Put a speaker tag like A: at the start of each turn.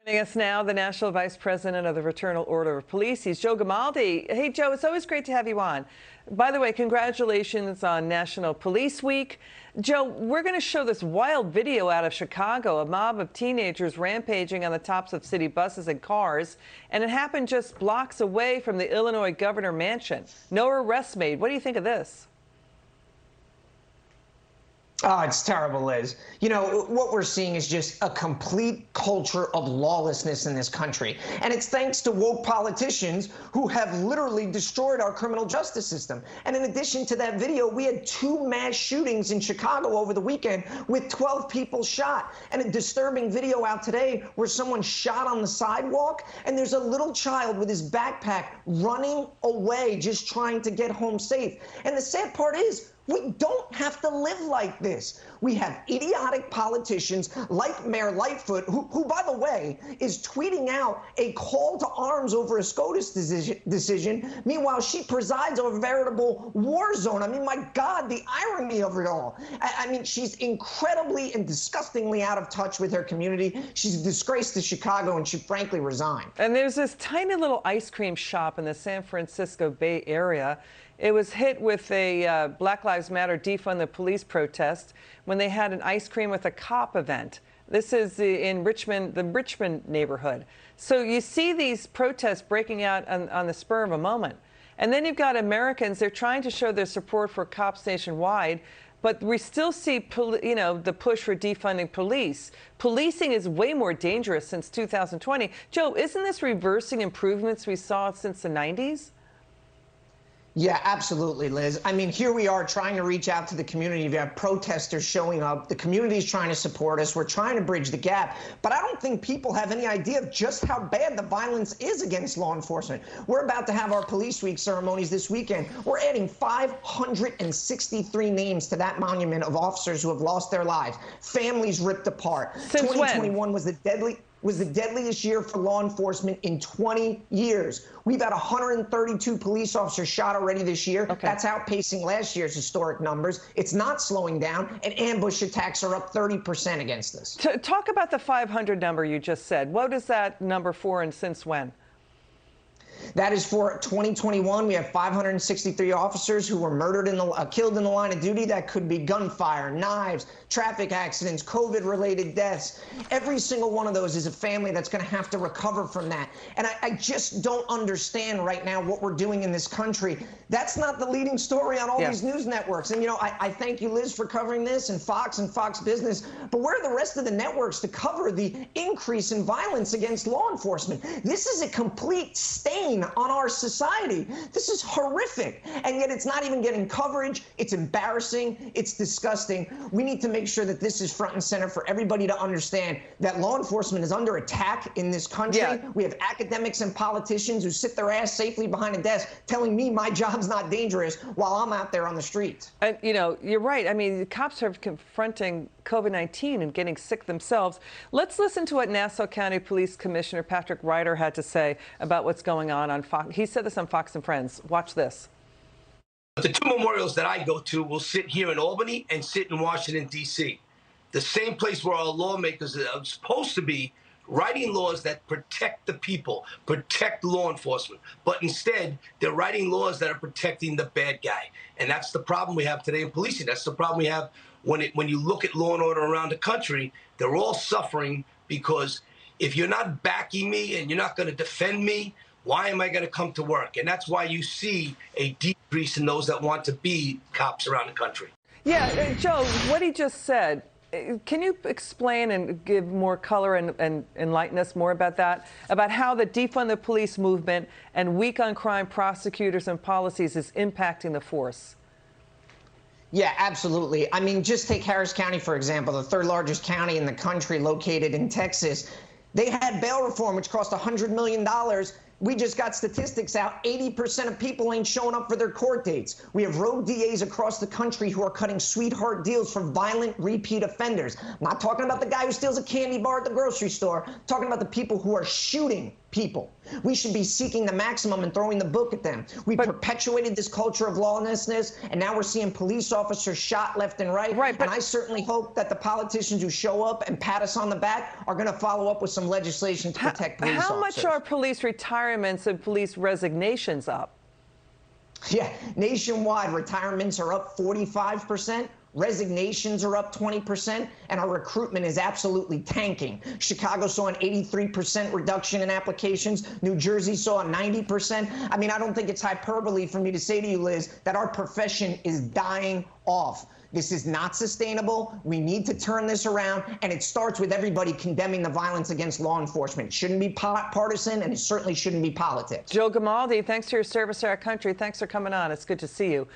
A: Joining us now, the National Vice President of the Fraternal Order of Police. He's Joe Gamaldi. Hey, Joe, it's always great to have you on. By the way, congratulations on National Police Week. Joe, we're going to show this wild video out of Chicago, a mob of teenagers rampaging on the tops of city buses and cars, and it happened just blocks away from the Illinois governor mansion. No arrests made. What do you think of this?
B: Oh, it's terrible, Liz. You know, what we're seeing is just a complete culture of lawlessness in this country. And it's thanks to woke politicians who have literally destroyed our criminal justice system. And in addition to that video, we had 2 mass shootings in Chicago over the weekend with 12 people shot. And a disturbing video out today where someone shot on the sidewalk and there's a little child with his backpack running away, just trying to get home safe. And the sad part is, we don't have to live like this. We have idiotic politicians like Mayor Lightfoot, who, by the way, is tweeting out a call to arms over a SCOTUS decision. Meanwhile, she presides over a veritable war zone. I mean, my God, the irony of it all. I mean, she's incredibly and disgustingly out of touch with her community. She's a disgrace to Chicago, and should frankly resign. And
A: there's this tiny little ice cream shop in the San Francisco Bay Area. It was hit with a Black Lives Matter defund the police protest when they had an ice cream with a cop event. This is in Richmond, the Richmond neighborhood. So you see these protests breaking out on the spur of a moment. And then you've got Americans, they're trying to show their support for cops nationwide, but we still see, the push for defunding police. Policing is way more dangerous since 2020. Joe, isn't this reversing improvements we saw since the 90s?
B: Yeah, absolutely, Liz. I mean, here we are trying to reach out to the community. We have protesters showing up. The community is trying to support us. We're trying to bridge the gap. But I don't think people have any idea of just how bad the violence is against law enforcement. We're about to have our Police Week ceremonies this weekend. We're adding 563 names to that monument of officers who have lost their lives, families ripped apart.
A: Since
B: 2021 was the deadliest year for law enforcement in 20 years. We've had 132 police officers shot already this year.
A: Okay.
B: That's outpacing last year's historic numbers. It's not slowing down, and ambush attacks are up 30% against us.
A: Talk about the 500 number you just said. What is that number for, and since when?
B: That is for 2021. We have 563 officers who were murdered killed in the line of duty. That could be gunfire, knives, traffic accidents, COVID-related deaths. Every single one of those is a family that's going to have to recover from that. And I just don't understand right now what we're doing in this country. That's not the leading story on all these news networks. And, I thank you, Liz, for covering this, and Fox Business. But where are the rest of the networks to cover the increase in violence against law enforcement? This is a complete stain on our society. This is horrific, and yet it's not even getting coverage. It's embarrassing. It's disgusting. We need to make sure that this is front and center for everybody to understand that law enforcement is under attack in this country. We have academics and politicians who sit their ass safely behind a desk telling me my job's not dangerous while I'm out there on the streets.
A: And, you're right. I mean, the cops are confronting COVID-19 and getting sick themselves. Let's listen to what Nassau County Police Commissioner Patrick Ryder had to say about what's going on Fox. He said this on Fox and Friends. Watch this.
C: The 2 memorials that I go to will sit here in Albany and sit in Washington, D.C., the same place where our lawmakers are supposed to be writing laws that protect the people, protect law enforcement. But instead, they're writing laws that are protecting the bad guy. And that's the problem we have today in policing. That's the problem we have when you look at law and order around the country. They're all suffering because if you're not backing me and you're not going to defend me, why am I going to come to work? And that's why you see a decrease in those that want to be cops around the country.
A: Yeah, Joe, what he just said, can you explain and give more color and enlighten us more about that, about how the defund the police movement and weak on crime prosecutors and policies is impacting the force?
B: Yeah, absolutely. I mean, just take Harris County, for example, the 3rd largest county in the country located in Texas. They had bail reform, which cost $100 million. We just got statistics out. 80% of people ain't showing up for their court dates. We have rogue DAs across the country who are cutting sweetheart deals for violent repeat offenders. I'm not talking about the guy who steals a candy bar at the grocery store. I'm talking about the people who are shooting people. We should be seeking the maximum and throwing the book at them. We perpetuated this culture of lawlessness, and now we're seeing police officers shot left and right. And I certainly hope that the politicians who show up and pat us on the back are going to follow up with some legislation to protect police officers.
A: How much are police retirements and police resignations up?
B: Yeah, nationwide, retirements are up 45%. Resignations are up 20%, and our recruitment is absolutely tanking. Chicago saw an 83% reduction in applications. New Jersey saw a 90%. I mean, I don't think it's hyperbole for me to say to you, Liz, that our profession is dying off. This is not sustainable. We need to turn this around, and it starts with everybody condemning the violence against law enforcement. It shouldn't be partisan, and it certainly shouldn't be politics.
A: Joe Gamaldi, thanks for your service to our country. Thanks for coming on. It's good to see you.